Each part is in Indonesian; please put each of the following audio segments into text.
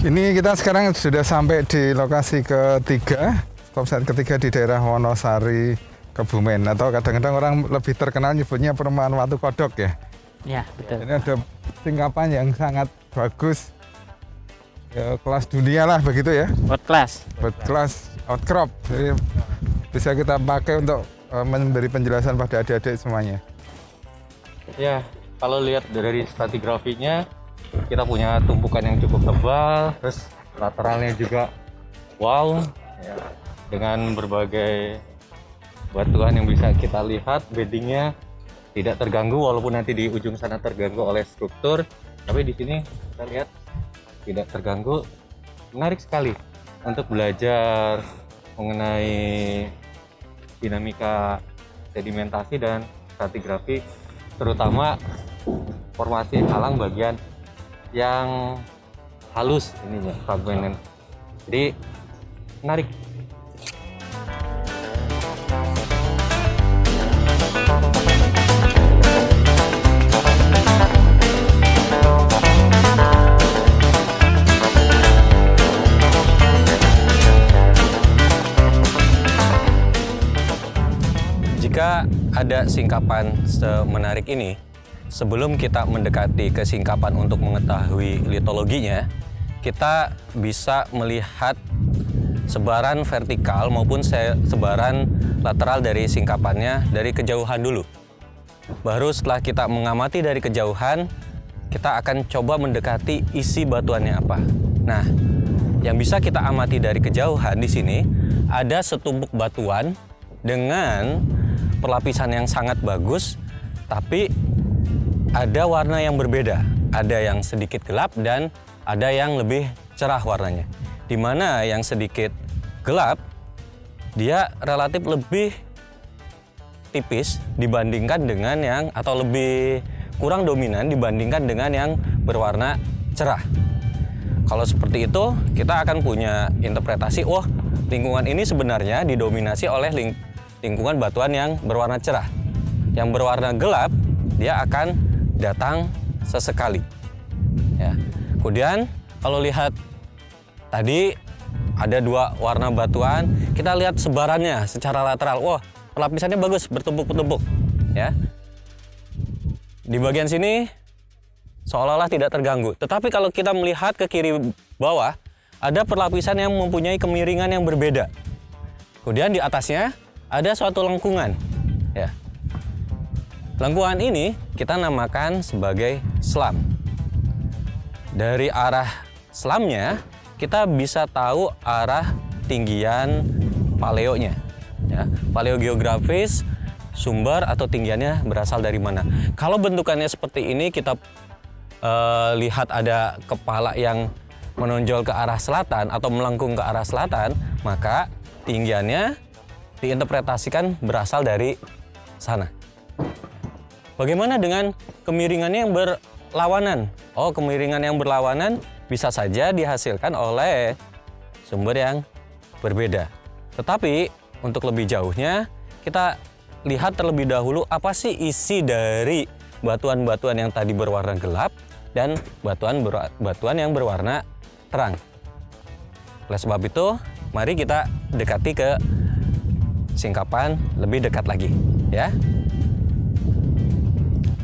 Ini kita sekarang sudah sampai di lokasi ketiga, stop site ketiga di daerah Wonosari, Kebumen, atau kadang-kadang orang lebih terkenal nyebutnya Perumahan Watu Kodok ya. Ya, betul. Ini ada singkapan yang sangat bagus, ya, kelas dunia lah begitu ya. World class. World class outcrop, jadi bisa kita pakai untuk memberi penjelasan pada adik-adik semuanya. Ya, kalau lihat dari stratigrafinya, kita punya tumpukan yang cukup tebal, terus lateralnya juga wow, ya, dengan berbagai batuan yang bisa kita lihat, beddingnya tidak terganggu, walaupun nanti di ujung sana terganggu oleh struktur, tapi di sini kita lihat tidak terganggu. Menarik sekali untuk belajar mengenai dinamika sedimentasi dan stratigrafi, terutama formasi halang bagian yang halus ininya, fragmen. Jadi menarik. Jika ada singkapan semenarik ini, sebelum kita mendekati ke singkapan untuk mengetahui litologinya, kita bisa melihat sebaran vertikal maupun sebaran lateral dari singkapannya dari kejauhan dulu. Baru setelah kita mengamati dari kejauhan, kita akan coba mendekati isi batuannya apa. Nah, yang bisa kita amati dari kejauhan di sini ada setumpuk batuan dengan perlapisan yang sangat bagus, tapi ada warna yang berbeda, ada yang sedikit gelap dan ada yang lebih cerah warnanya. Di mana yang sedikit gelap, dia relatif lebih tipis dibandingkan dengan yang, atau lebih kurang dominan dibandingkan dengan yang berwarna cerah. Kalau seperti itu, kita akan punya interpretasi, oh lingkungan ini sebenarnya didominasi oleh lingkungan batuan yang berwarna cerah. Yang berwarna gelap, dia akan datang sesekali. Ya. Kemudian kalau lihat tadi ada dua warna batuan, kita lihat sebarannya secara lateral. Wah, pelapisannya bagus, bertumpuk-tumpuk. Ya. Di bagian sini seolah-olah tidak terganggu. Tetapi kalau kita melihat ke kiri bawah, ada perlapisan yang mempunyai kemiringan yang berbeda. Kemudian di atasnya ada suatu lengkungan. Ya. Lengkungan ini kita namakan sebagai slam. Dari arah slamnya kita bisa tahu arah tinggian paleonya. Ya, paleogeografis sumber atau tinggiannya berasal dari mana. Kalau bentukannya seperti ini, kita lihat ada kepala yang menonjol ke arah selatan atau melengkung ke arah selatan, maka tinggiannya diinterpretasikan berasal dari sana. Bagaimana dengan kemiringannya yang berlawanan? Oh, kemiringan yang berlawanan bisa saja dihasilkan oleh sumber yang berbeda. Tetapi untuk lebih jauhnya, kita lihat terlebih dahulu apa sih isi dari batuan-batuan yang tadi berwarna gelap dan batuan yang berwarna terang. Oleh sebab itu, mari kita dekati ke singkapan lebih dekat lagi, ya.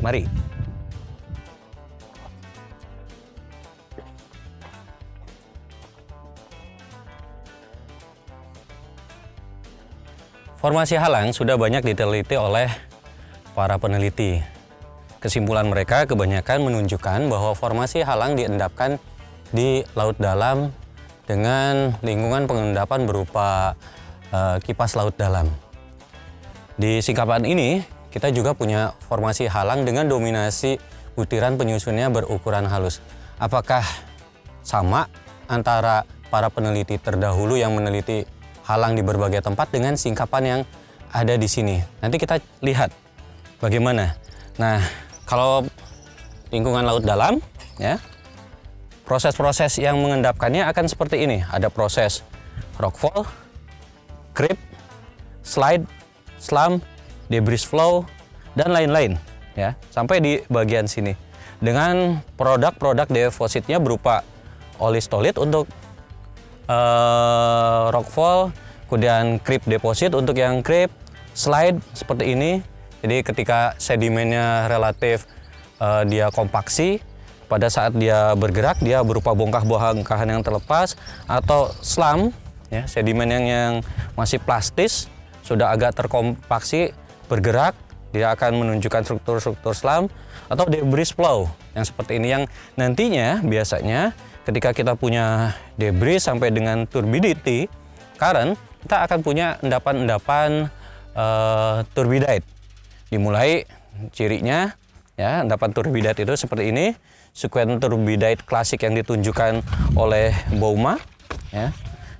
Mari. Formasi halang sudah banyak diteliti oleh para peneliti. Kesimpulan mereka kebanyakan menunjukkan bahwa formasi halang diendapkan di laut dalam dengan lingkungan pengendapan berupa kipas laut dalam. Di singkapan ini, kita juga punya formasi halang dengan dominasi butiran penyusunnya berukuran halus. Apakah sama antara para peneliti terdahulu yang meneliti halang di berbagai tempat dengan singkapan yang ada di sini? Nanti kita lihat bagaimana. Nah, kalau lingkungan laut dalam, ya, proses-proses yang mengendapkannya akan seperti ini. Ada proses rockfall, creep, slide, slam, debris flow, dan lain-lain, ya, sampai di bagian sini dengan produk-produk depositnya berupa olistolit untuk rockfall, kemudian creep deposit untuk yang creep, slide seperti ini. Jadi ketika sedimennya relatif dia kompaksi, pada saat dia bergerak dia berupa bongkah-bongkahan yang terlepas, atau slump ya, sedimen yang masih plastis sudah agak terkompaksi bergerak, dia akan menunjukkan struktur-struktur slump, atau debris flow yang seperti ini, yang nantinya biasanya ketika kita punya debris sampai dengan turbidity current, kita akan punya endapan-endapan turbidite. Dimulai cirinya ya, endapan turbidite itu seperti ini, sekuen turbidite klasik yang ditunjukkan oleh Bouma ya,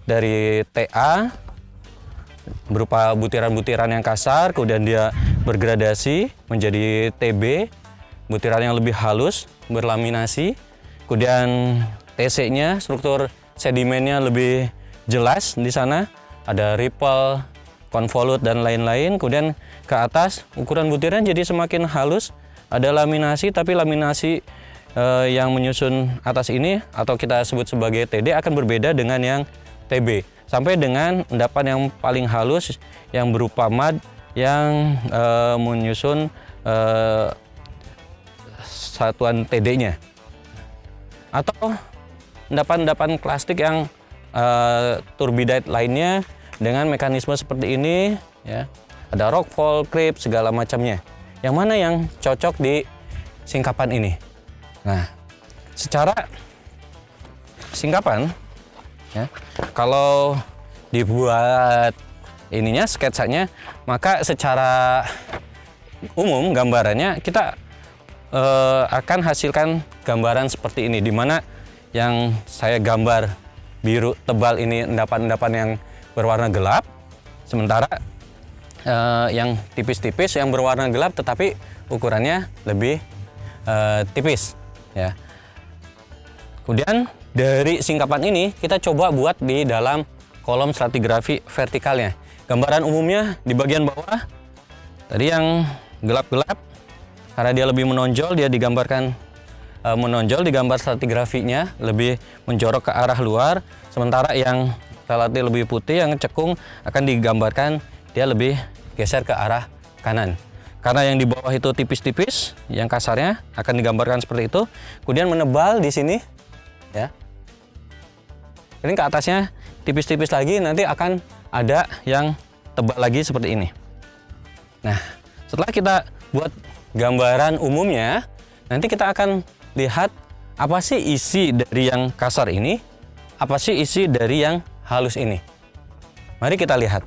dari TA berupa butiran-butiran yang kasar, kemudian dia bergradasi menjadi TB, butiran yang lebih halus, berlaminasi, kemudian TC-nya, struktur sedimennya lebih jelas di sana, ada ripple, konvolut dan lain-lain. Kemudian ke atas ukuran butiran jadi semakin halus, ada laminasi, tapi laminasi yang menyusun atas ini atau kita sebut sebagai TD akan berbeda dengan yang TB, sampai dengan endapan yang paling halus yang berupa mud yang menyusun satuan TD-nya, atau endapan-endapan plastik yang turbidite lainnya dengan mekanisme seperti ini ya. Ada rockfall, creep, segala macamnya. Yang mana yang cocok di singkapan ini? Nah, secara singkapan ya, kalau dibuat ininya sketsanya, maka secara umum gambarannya kita akan hasilkan gambaran seperti ini, di mana yang saya gambar biru tebal ini endapan-endapan yang berwarna gelap, sementara yang tipis-tipis yang berwarna gelap tetapi ukurannya lebih tipis ya. Kemudian dari singkapan ini kita coba buat di dalam kolom stratigrafi vertikalnya. Gambaran umumnya di bagian bawah tadi yang gelap-gelap, karena dia lebih menonjol, dia digambarkan menonjol di gambar stratigrafinya, lebih menjorok ke arah luar, sementara yang relatif lebih putih yang cekung akan digambarkan dia lebih geser ke arah kanan. Karena yang di bawah itu tipis-tipis, yang kasarnya akan digambarkan seperti itu. Kemudian menebal di sini, ya. Ini ke atasnya tipis-tipis lagi, nanti akan ada yang tebal lagi seperti ini. Nah, setelah kita buat gambaran umumnya, nanti kita akan lihat apa sih isi dari yang kasar ini, apa sih isi dari yang halus ini. Mari kita lihat.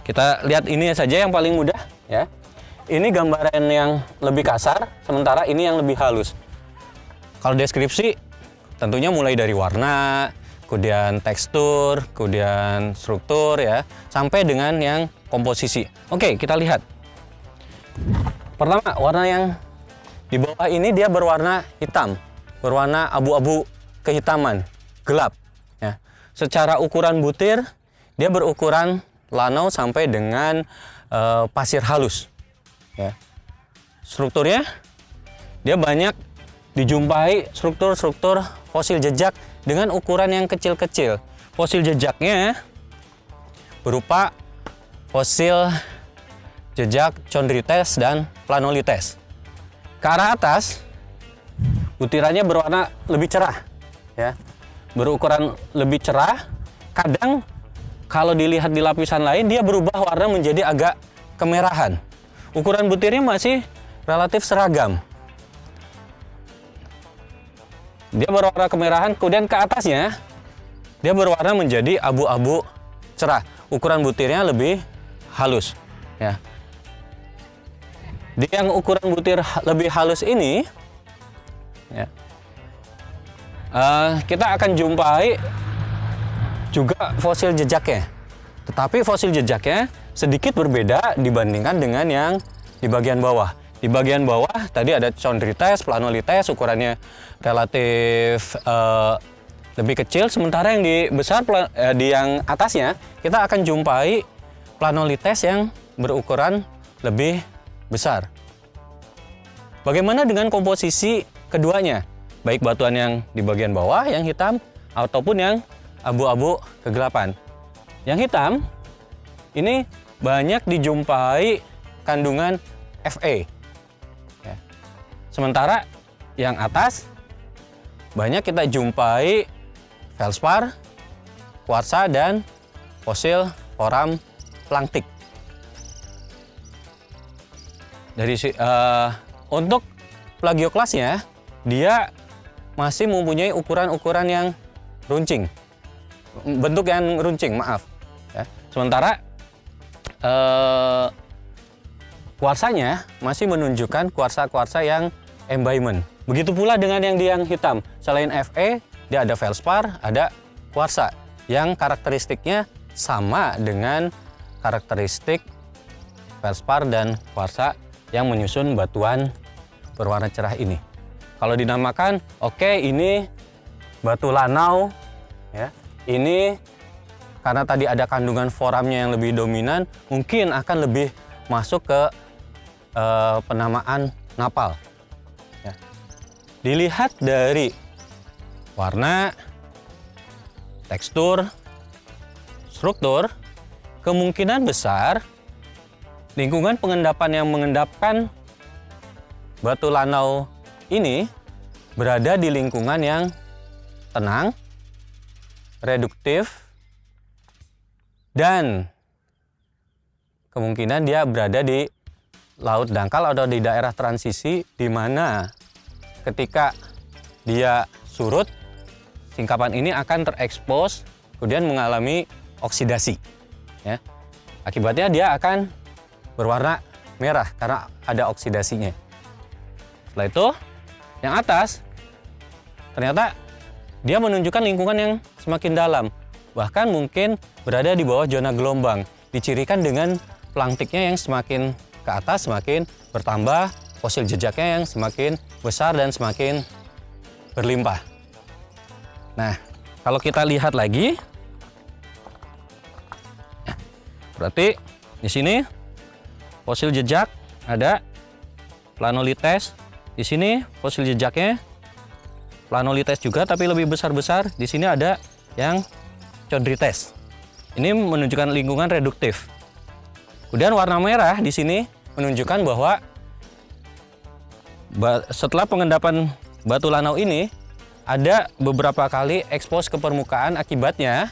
Kita lihat ini saja yang paling mudah ya. Ini gambaran yang lebih kasar, sementara ini yang lebih halus. Kalau deskripsi tentunya mulai dari warna, kemudian tekstur, kemudian struktur ya, sampai dengan yang komposisi. Oke, kita lihat. Pertama, warna yang di bawah ini dia berwarna hitam, berwarna abu-abu kehitaman, gelap ya. Secara ukuran butir dia berukuran lanau sampai dengan pasir halus ya. Strukturnya dia banyak dijumpai struktur-struktur fosil jejak dengan ukuran yang kecil-kecil. Fosil jejaknya berupa fosil jejak chondrites dan planolites. Ke arah atas butirannya berwarna lebih cerah ya, berukuran lebih cerah. Kadang kalau dilihat di lapisan lain dia berubah warna menjadi agak kemerahan. Ukuran butirnya masih relatif seragam. Dia berwarna kemerahan, kemudian ke atasnya dia berwarna menjadi abu-abu cerah. Ukuran butirnya lebih halus ya. Di yang ukuran butir lebih halus ini ya, kita akan jumpai juga fosil jejaknya, tetapi fosil jejaknya sedikit berbeda dibandingkan dengan yang di bagian bawah. Di bagian bawah tadi ada chondrites, planolites, ukurannya relatif lebih kecil, sementara yang di besar di yang atasnya kita akan jumpai planolites yang berukuran lebih besar. Bagaimana dengan komposisi keduanya? Baik batuan yang di bagian bawah yang hitam ataupun yang abu-abu kegelapan. Yang hitam ini banyak dijumpai kandungan Fe. Ya. Sementara yang atas banyak kita jumpai feldspar, kuarsa, dan fosil foram planktik. Untuk plagioklasnya, dia masih mempunyai ukuran-ukuran yang runcing, bentuk yang runcing, maaf. Ya. Sementara kuarsanya masih menunjukkan kuarsa-kuarsa yang embayment. Begitu pula dengan yang hitam. Selain Fe, dia ada feldspar, ada kuarsa yang karakteristiknya sama dengan karakteristik feldspar dan kuarsa yang menyusun batuan berwarna cerah ini. Kalau dinamakan, oke, ini batu lanau, ya. Ini karena tadi ada kandungan foramnya yang lebih dominan, mungkin akan lebih masuk ke penamaan napal. Ya. Dilihat dari warna, tekstur, struktur, kemungkinan besar lingkungan pengendapan yang mengendapkan batu lanau ini berada di lingkungan yang tenang, reduktif, dan kemungkinan dia berada di laut dangkal atau di daerah transisi, di mana ketika dia surut, singkapan ini akan terekspos, kemudian mengalami oksidasi. Ya. Akibatnya dia akan berwarna merah karena ada oksidasinya. Setelah itu, yang atas ternyata dia menunjukkan lingkungan yang semakin dalam, bahkan mungkin berada di bawah zona gelombang, dicirikan dengan planktiknya yang semakin ke atas semakin bertambah, fosil jejaknya yang semakin besar dan semakin berlimpah. Nah, kalau kita lihat lagi, berarti di sini fosil jejak ada Planolites. Di sini fosil jejaknya Planolites juga, tapi lebih besar-besar. Di sini ada yang Chondrites. Ini menunjukkan lingkungan reduktif. Kemudian warna merah di sini menunjukkan bahwa setelah pengendapan batu lanau ini ada beberapa kali ekspos ke permukaan, akibatnya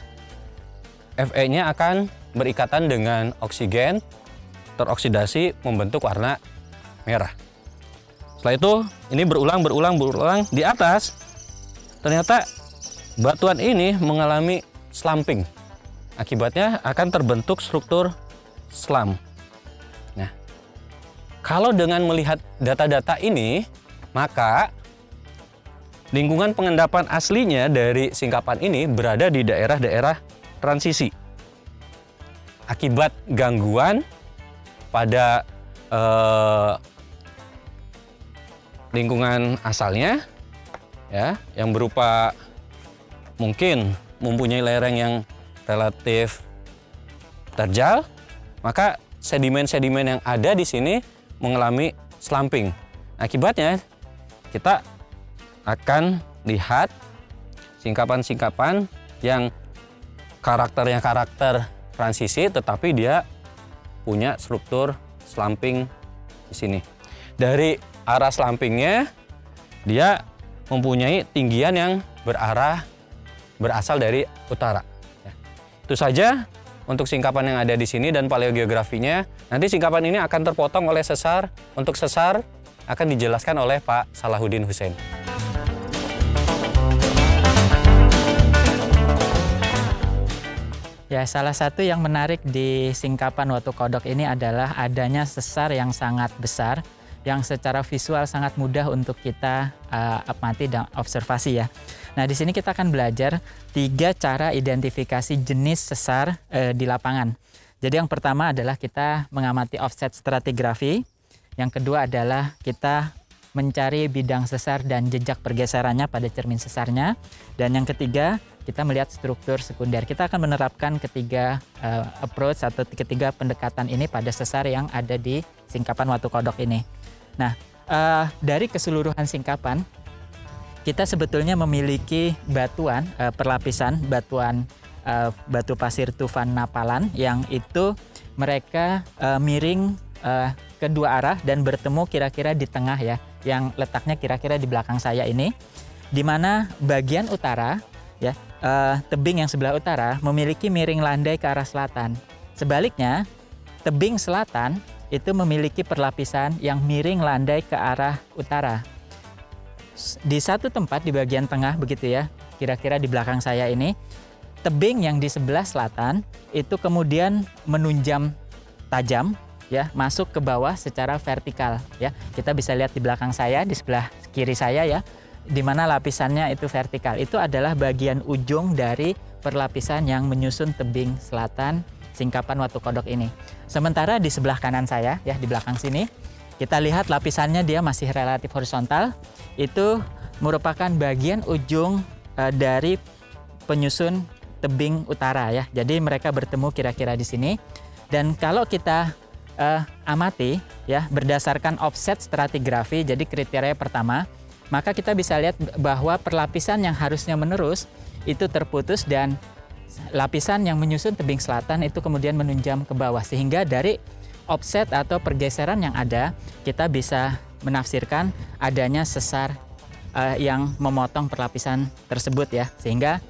Fe-nya akan berikatan dengan oksigen, teroksidasi membentuk warna merah. Setelah itu ini berulang di atas, ternyata batuan ini mengalami slumping. Akibatnya akan terbentuk struktur slam. Nah, kalau dengan melihat data-data ini, maka lingkungan pengendapan aslinya dari singkapan ini berada di daerah-daerah transisi. Akibat gangguan pada lingkungan asalnya, ya, yang berupa mungkin mempunyai lereng yang relatif terjal, maka sedimen-sedimen yang ada di sini mengalami slumping. Akibatnya kita akan lihat singkapan-singkapan yang karakternya karakter transisi, tetapi dia punya struktur slumping di sini. Dari arah slumpingnya, dia mempunyai tinggian yang berasal dari utara. Ya. Itu saja untuk singkapan yang ada di sini dan paleogeografinya. Nanti singkapan ini akan terpotong oleh sesar. Untuk sesar akan dijelaskan oleh Pak Salahuddin Hussein. Ya, salah satu yang menarik di singkapan Watu Kodok ini adalah adanya sesar yang sangat besar, yang secara visual sangat mudah untuk kita amati dan observasi ya. Nah, di sini kita akan belajar 3 cara identifikasi jenis sesar di lapangan. Jadi yang pertama adalah kita mengamati offset stratigrafi, yang kedua adalah kita mencari bidang sesar dan jejak pergeserannya pada cermin sesarnya, dan yang ketiga kita melihat struktur sekunder. Kita akan menerapkan ketiga approach atau ketiga pendekatan ini pada sesar yang ada di singkapan Watu Kodok ini. Nah, dari keseluruhan singkapan, kita sebetulnya memiliki batuan, perlapisan batuan batu pasir tufan Napalan yang itu mereka miring kedua arah dan bertemu kira-kira di tengah ya, yang letaknya kira-kira di belakang saya ini, di mana bagian utara ya, tebing yang sebelah utara memiliki miring landai ke arah selatan. Sebaliknya, tebing selatan itu memiliki perlapisan yang miring landai ke arah utara. Di satu tempat di bagian tengah begitu ya, kira-kira di belakang saya ini, tebing yang di sebelah selatan itu kemudian menunjam tajam ya, masuk ke bawah secara vertikal ya. Kita bisa lihat di belakang saya, di sebelah kiri saya ya, di mana lapisannya itu vertikal. Itu adalah bagian ujung dari perlapisan yang menyusun tebing selatan singkapan Watu Kodok ini. Sementara di sebelah kanan saya ya, di belakang sini, kita lihat lapisannya dia masih relatif horizontal. Itu merupakan bagian ujung dari penyusun tebing utara ya. Jadi mereka bertemu kira-kira di sini. Dan kalau kita amati ya, berdasarkan offset stratigrafi, jadi kriteria pertama, maka kita bisa lihat bahwa perlapisan yang harusnya menerus itu terputus dan lapisan yang menyusun tebing selatan itu kemudian menunjam ke bawah, sehingga dari offset atau pergeseran yang ada kita bisa menafsirkan adanya sesar yang memotong perlapisan tersebut ya, sehingga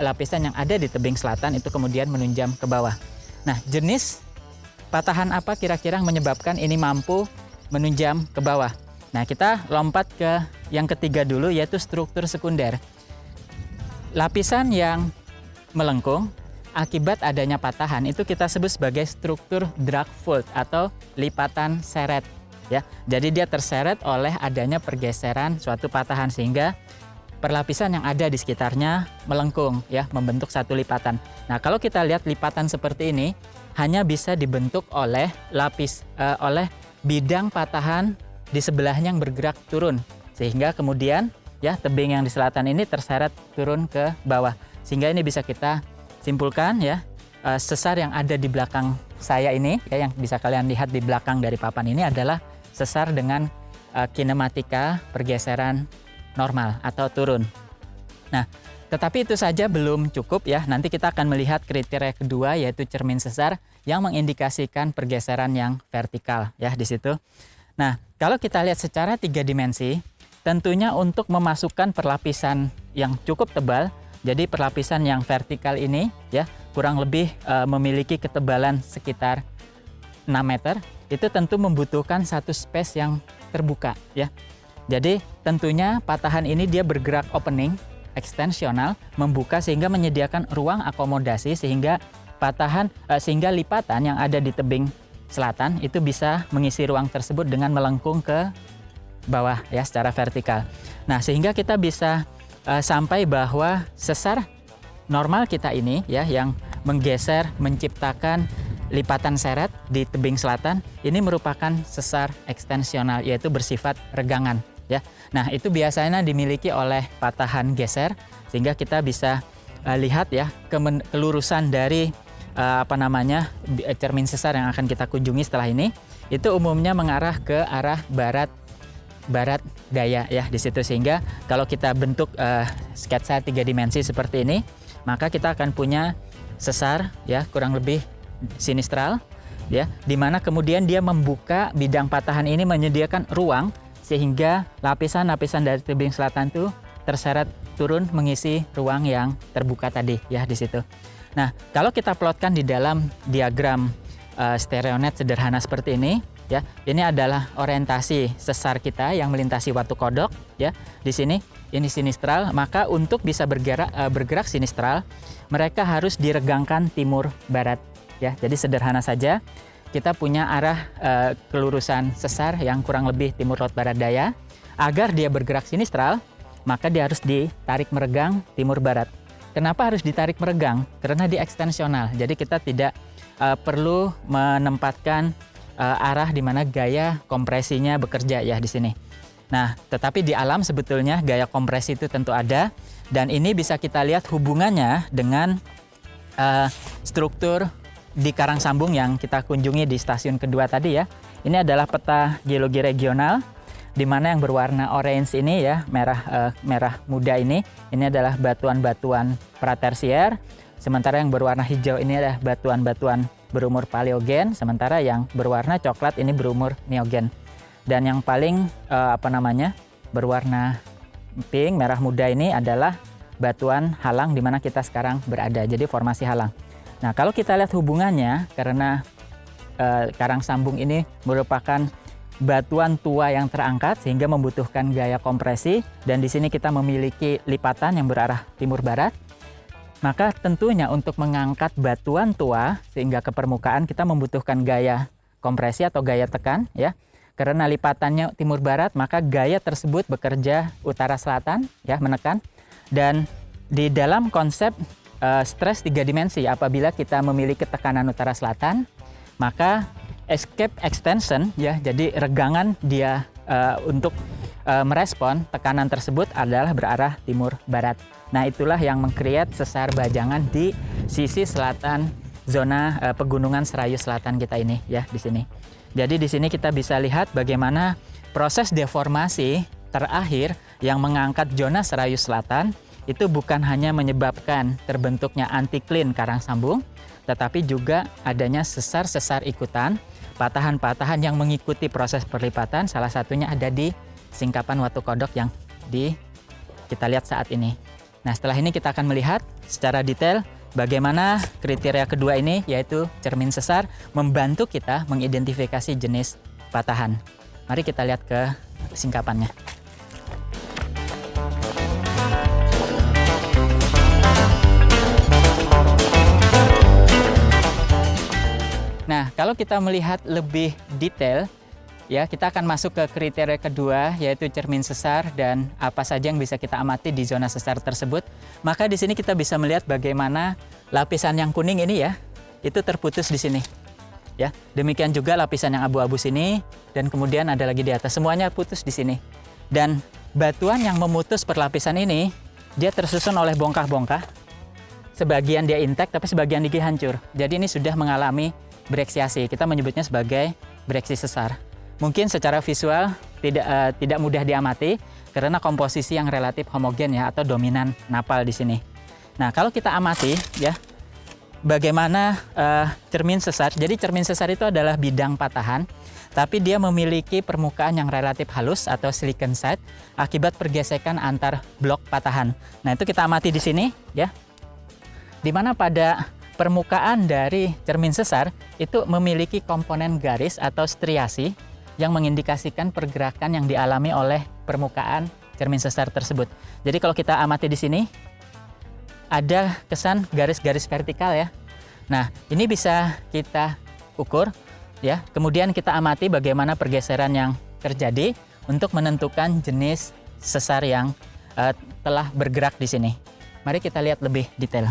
lapisan yang ada di tebing selatan itu kemudian menunjam ke bawah. Nah, jenis patahan apa kira-kira yang menyebabkan ini mampu menunjam ke bawah? Nah, kita lompat ke yang ketiga dulu, yaitu struktur sekunder. Lapisan yang melengkung akibat adanya patahan itu kita sebut sebagai struktur drag fault atau lipatan seret ya. Jadi dia terseret oleh adanya pergeseran suatu patahan sehingga perlapisan yang ada di sekitarnya melengkung ya, membentuk satu lipatan. Nah, kalau kita lihat lipatan seperti ini hanya bisa dibentuk oleh oleh bidang patahan di sebelahnya yang bergerak turun, sehingga kemudian ya tebing yang di selatan ini terseret turun ke bawah, sehingga ini bisa kita simpulkan ya, sesar yang ada di belakang saya ini ya, yang bisa kalian lihat di belakang dari papan ini adalah sesar dengan kinematika pergeseran normal atau turun. Nah, tetapi itu saja belum cukup ya. Nanti kita akan melihat kriteria kedua, yaitu cermin sesar yang mengindikasikan pergeseran yang vertikal ya di situ. Nah, kalau kita lihat secara 3 dimensi, tentunya untuk memasukkan perlapisan yang cukup tebal, jadi perlapisan yang vertikal ini ya kurang lebih memiliki ketebalan sekitar 6 meter, itu tentu membutuhkan satu space yang terbuka ya. Jadi tentunya patahan ini dia bergerak opening, ekstensional, membuka sehingga menyediakan ruang akomodasi sehingga sehingga lipatan yang ada di tebing selatan itu bisa mengisi ruang tersebut dengan melengkung ke bawah ya secara vertikal. Nah, sehingga kita bisa sampai bahwa sesar normal kita ini ya yang menggeser menciptakan lipatan seret di tebing selatan ini merupakan sesar ekstensional, yaitu bersifat regangan ya. Nah, itu biasanya dimiliki oleh patahan geser sehingga kita bisa lihat ya kelurusan dari cermin sesar yang akan kita kunjungi setelah ini itu umumnya mengarah ke arah barat daya ya di situ, sehingga kalau kita bentuk sketsa 3 dimensi seperti ini maka kita akan punya sesar ya kurang lebih sinistral ya, di mana kemudian dia membuka bidang patahan ini menyediakan ruang sehingga lapisan-lapisan dari tebing selatan itu terseret turun mengisi ruang yang terbuka tadi ya di situ. Nah, kalau kita plotkan di dalam diagram stereonet sederhana seperti ini ya, ini adalah orientasi sesar kita yang melintasi Watu Kodok ya. Di sini ini sinistral, maka untuk bisa bergerak sinistral mereka harus diregangkan timur barat ya. Jadi sederhana saja, kita punya arah kelurusan sesar yang kurang lebih timur laut barat daya. Agar dia bergerak sinistral, maka dia harus ditarik meregang timur barat. Kenapa harus ditarik meregang? Karena dia ekstensional. Jadi kita tidak perlu menempatkan arah di mana gaya kompresinya bekerja ya di sini. Nah, tetapi di alam sebetulnya gaya kompresi itu tentu ada, dan ini bisa kita lihat hubungannya dengan struktur di karang sambung yang kita kunjungi di stasiun kedua tadi ya. Ini adalah peta geologi regional, di mana yang berwarna orange ini ya, merah muda ini adalah batuan-batuan pratersier, sementara yang berwarna hijau ini adalah batuan-batuan berumur paleogen, sementara yang berwarna coklat ini berumur neogen. Dan yang paling berwarna pink, merah muda ini adalah batuan halang di mana kita sekarang berada. Jadi formasi halang. Nah, kalau kita lihat hubungannya, karena karang sambung ini merupakan batuan tua yang terangkat sehingga membutuhkan gaya kompresi, dan di sini kita memiliki lipatan yang berarah timur barat. Maka tentunya untuk mengangkat batuan tua sehingga ke permukaan kita membutuhkan gaya kompresi atau gaya tekan ya. Karena lipatannya timur barat, maka gaya tersebut bekerja utara selatan ya, menekan. Dan di dalam konsep stres 3 dimensi, apabila kita memiliki tekanan utara selatan, maka escape extension ya, jadi regangan dia untuk merespon tekanan tersebut adalah berarah timur barat. Nah, itulah yang meng-create sesar bajangan di sisi selatan zona pegunungan Serayu Selatan kita ini ya, di sini. Jadi di sini kita bisa lihat bagaimana proses deformasi terakhir yang mengangkat zona Serayu Selatan itu bukan hanya menyebabkan terbentuknya antiklin karang sambung, tetapi juga adanya sesar-sesar ikutan, patahan-patahan yang mengikuti proses perlipatan. Salah satunya ada di singkapan Watu Kodok yang kita lihat saat ini. Nah, setelah ini kita akan melihat secara detail bagaimana kriteria kedua ini, yaitu cermin sesar, membantu kita mengidentifikasi jenis patahan. Mari kita lihat ke singkapannya. Nah, kalau kita melihat lebih detail, ya, kita akan masuk ke kriteria kedua, yaitu cermin sesar dan apa saja yang bisa kita amati di zona sesar tersebut. Maka di sini kita bisa melihat bagaimana lapisan yang kuning ini ya, itu terputus di sini. Ya, demikian juga lapisan yang abu-abu sini, dan kemudian ada lagi di atas, semuanya putus di sini. Dan batuan yang memutus perlapisan ini, dia tersusun oleh bongkah-bongkah. Sebagian dia intact, tapi sebagian gigi hancur. Jadi ini sudah mengalami breksiasi. Kita menyebutnya sebagai breksi sesar. Mungkin secara visual tidak mudah diamati karena komposisi yang relatif homogen ya, atau dominan napal di sini. Nah, kalau kita amati ya, bagaimana cermin sesar. Jadi cermin sesar itu adalah bidang patahan, tapi dia memiliki permukaan yang relatif halus atau silicon side akibat pergesekan antar blok patahan. Nah, itu kita amati di sini ya. Di mana pada permukaan dari cermin sesar itu memiliki komponen garis atau striasi yang mengindikasikan pergerakan yang dialami oleh permukaan cermin sesar tersebut. Jadi kalau kita amati di sini ada kesan garis-garis vertikal ya. Nah, ini bisa kita ukur ya. Kemudian kita amati bagaimana pergeseran yang terjadi untuk menentukan jenis sesar yang telah bergerak di sini. Mari kita lihat lebih detail.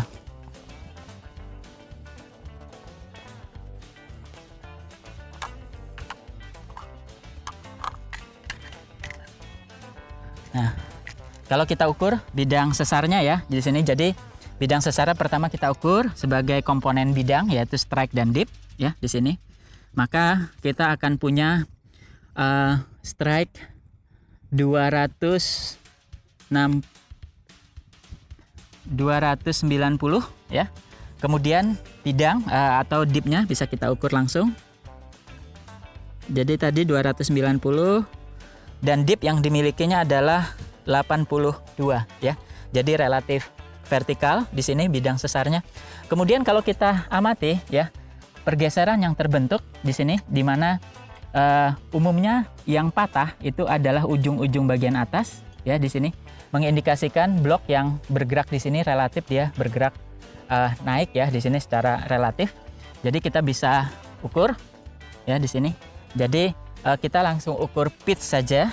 Nah, kalau kita ukur bidang sesarnya ya di sini, jadi bidang sesarnya pertama kita ukur sebagai komponen bidang, yaitu strike dan dip ya di sini. Maka kita akan punya strike 290 ya. Kemudian bidang atau dipnya bisa kita ukur langsung. Jadi tadi 290. Dan dip yang dimilikinya adalah 82 ya. Jadi relatif vertikal di sini bidang sesarnya. Kemudian kalau kita amati ya, pergeseran yang terbentuk di sini, di mana umumnya yang patah itu adalah ujung-ujung bagian atas ya di sini, mengindikasikan blok yang bergerak di sini relatif dia bergerak naik ya di sini secara relatif. Jadi kita bisa ukur ya di sini. Jadi kita langsung ukur pitch saja.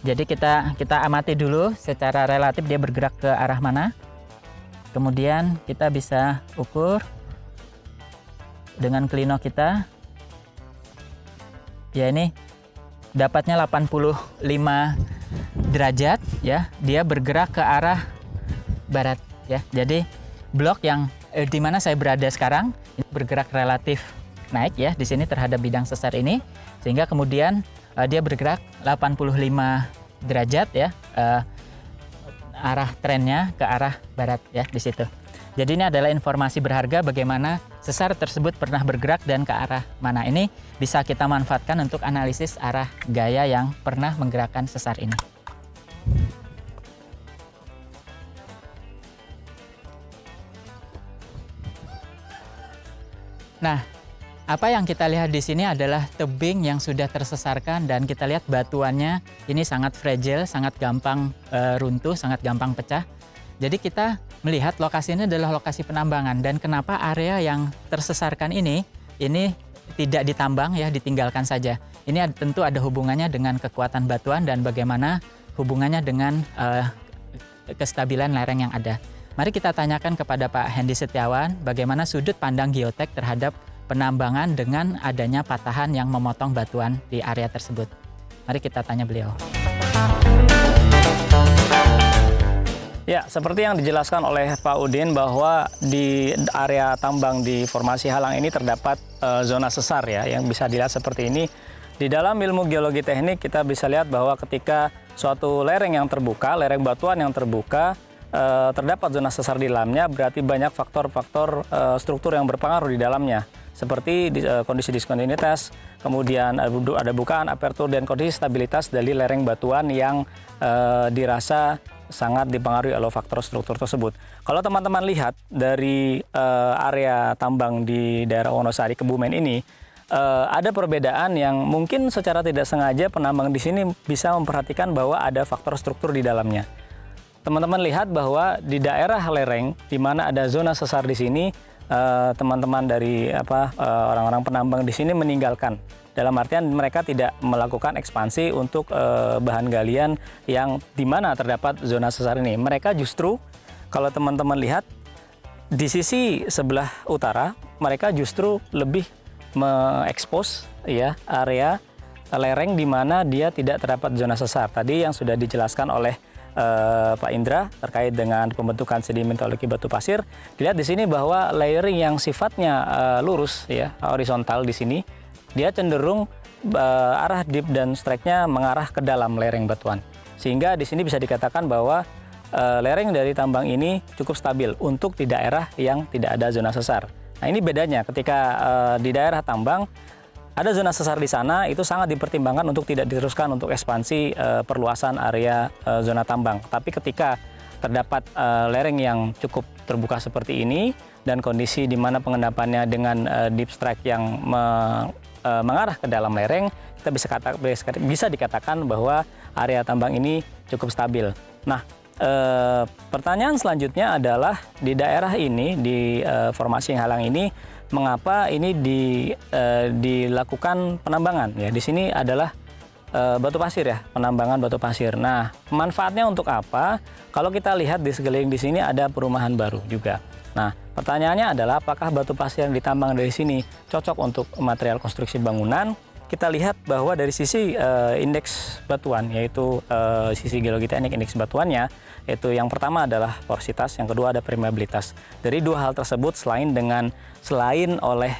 Jadi kita amati dulu secara relatif dia bergerak ke arah mana. Kemudian kita bisa ukur dengan klino kita ya ini dapatnya 85 derajat ya, dia bergerak ke arah barat ya. Jadi blok yang di mana saya berada sekarang ini bergerak relatif naik ya di sini terhadap bidang sesar ini, sehingga kemudian dia bergerak 85 derajat ya, arah trennya ke arah barat ya di situ. Jadi ini adalah informasi berharga bagaimana sesar tersebut pernah bergerak dan ke arah mana. Ini bisa kita manfaatkan untuk analisis arah gaya yang pernah menggerakkan sesar ini. Nah, apa yang kita lihat di sini adalah tebing yang sudah tersesarkan dan kita lihat batuannya ini sangat fragile, sangat gampang runtuh, sangat gampang pecah. Jadi kita melihat lokasi ini adalah lokasi penambangan dan kenapa area yang tersesarkan ini tidak ditambang ya, ditinggalkan saja. Ini tentu ada hubungannya dengan kekuatan batuan dan bagaimana hubungannya dengan kestabilan lereng yang ada. Mari kita tanyakan kepada Pak Hendy Setiawan bagaimana sudut pandang geotek terhadap penambangan dengan adanya patahan yang memotong batuan di area tersebut. Mari kita tanya beliau. Ya, seperti yang dijelaskan oleh Pak Udin bahwa di area tambang di Formasi Halang ini terdapat zona sesar ya, yang bisa dilihat seperti ini. Di dalam ilmu geologi teknik kita bisa lihat bahwa ketika suatu lereng yang terbuka, lereng batuan yang terbuka, terdapat zona sesar di dalamnya, berarti banyak faktor-faktor struktur yang berpengaruh di dalamnya. Seperti kondisi diskontinuitas, kemudian ada bukaan, apertur, dan kondisi stabilitas dari lereng batuan yang dirasa sangat dipengaruhi oleh faktor struktur tersebut. Kalau teman-teman lihat dari area tambang di daerah Wonosari, Kebumen ini, ada perbedaan yang mungkin secara tidak sengaja penambang di sini bisa memperhatikan bahwa ada faktor struktur di dalamnya. Teman-teman lihat bahwa di daerah lereng, di mana ada zona sesar di sini, teman-teman dari orang-orang penambang di sini meninggalkan. Dalam artian mereka tidak melakukan ekspansi untuk bahan galian yang di mana terdapat zona sesar ini. Mereka justru, kalau teman-teman lihat, di sisi sebelah utara, mereka justru lebih mengekspos ya, area lereng di mana dia tidak terdapat zona sesar. Tadi yang sudah dijelaskan oleh Pak Indra terkait dengan pembentukan sedimentologi batu pasir. Dilihat di sini bahwa layering yang sifatnya lurus ya, horizontal di sini, dia cenderung arah dip dan strike-nya mengarah ke dalam lereng batuan. Sehingga di sini bisa dikatakan bahwa lereng dari tambang ini cukup stabil untuk di daerah yang tidak ada zona sesar. Nah, ini bedanya ketika di daerah tambang ada zona sesar di sana, itu sangat dipertimbangkan untuk tidak diteruskan untuk ekspansi perluasan area zona tambang. Tapi ketika terdapat lereng yang cukup terbuka seperti ini dan kondisi di mana pengendapannya dengan deep strike yang mengarah ke dalam lereng, kita bisa dikatakan bahwa area tambang ini cukup stabil. Nah, pertanyaan selanjutnya adalah di daerah ini, di Formasi Halang ini, mengapa ini dilakukan penambangan? Ya, di sini adalah batu pasir ya, penambangan batu pasir. Nah, manfaatnya untuk apa? Kalau kita lihat di sekeliling di sini ada perumahan baru juga. Nah, pertanyaannya adalah apakah batu pasir yang ditambang dari sini cocok untuk material konstruksi bangunan? Kita lihat bahwa dari sisi indeks batuan, yaitu sisi geologi teknik indeks batuannya, yaitu yang pertama adalah porositas, yang kedua ada permeabilitas. Dari dua hal tersebut, selain oleh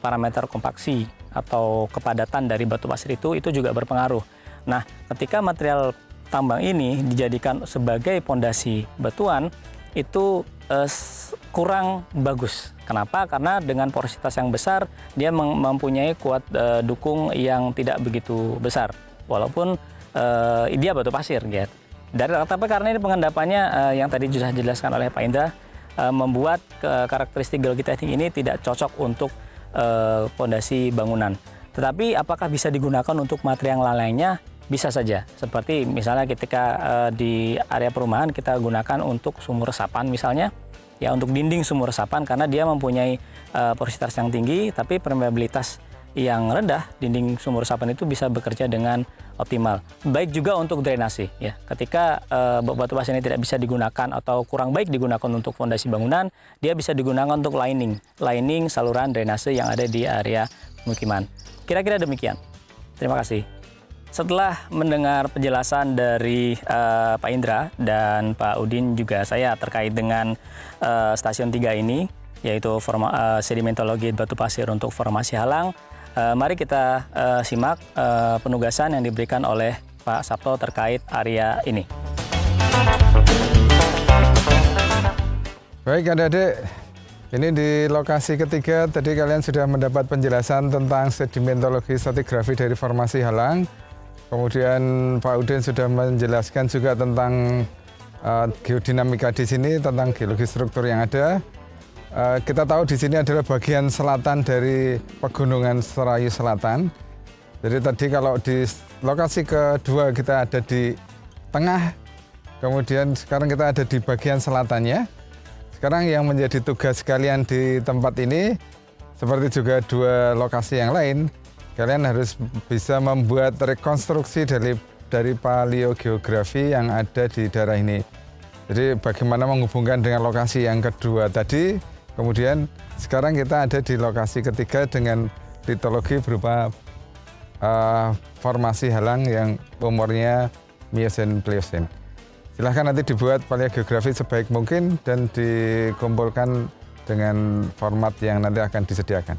parameter kompaksi atau kepadatan dari batu pasir itu juga berpengaruh. Nah, ketika material tambang ini dijadikan sebagai pondasi batuan, itu kurang bagus. Kenapa? Karena dengan porositas yang besar, dia mempunyai kuat dukung yang tidak begitu besar, walaupun dia batu pasir, gitu. Tapi karena ini pengendapannya yang tadi sudah dijelaskan oleh Pak Indra, membuat karakteristik geologi teknik ini tidak cocok untuk pondasi bangunan. Tetapi apakah bisa digunakan untuk material lainnya? Bisa saja. Seperti misalnya ketika di area perumahan kita gunakan untuk sumur resapan misalnya, ya untuk dinding sumur resapan karena dia mempunyai porositas yang tinggi tapi permeabilitas yang rendah, dinding sumur resapan itu bisa bekerja dengan optimal. Baik juga untuk drainase ya. Ketika batu pasir ini tidak bisa digunakan atau kurang baik digunakan untuk fondasi bangunan, dia bisa digunakan untuk lining saluran drainase yang ada di area pemukiman. Kira-kira demikian. Terima kasih. Setelah mendengar penjelasan dari Pak Indra dan Pak Udin juga saya terkait dengan stasiun 3 ini, yaitu sedimentologi batu pasir untuk formasi halang, mari kita simak penugasan yang diberikan oleh Pak Sabto terkait area ini. Baik adik-adik, ini di lokasi ketiga tadi kalian sudah mendapat penjelasan tentang sedimentologi stratigrafi dari formasi halang. Kemudian Pak Udin sudah menjelaskan juga tentang geodinamika di sini, tentang geologi struktur yang ada. Kita tahu di sini adalah bagian selatan dari Pegunungan Serayu Selatan. Jadi tadi kalau di lokasi kedua kita ada di tengah, kemudian sekarang kita ada di bagian selatannya. Sekarang yang menjadi tugas kalian di tempat ini, seperti juga dua lokasi yang lain, kalian harus bisa membuat rekonstruksi dari paleogeografi yang ada di daerah ini. Jadi bagaimana menghubungkan dengan lokasi yang kedua tadi, kemudian sekarang kita ada di lokasi ketiga dengan litologi berupa formasi halang yang umurnya Miocene Pliocene. Silahkan nanti dibuat paleogeografi sebaik mungkin dan dikumpulkan dengan format yang nanti akan disediakan.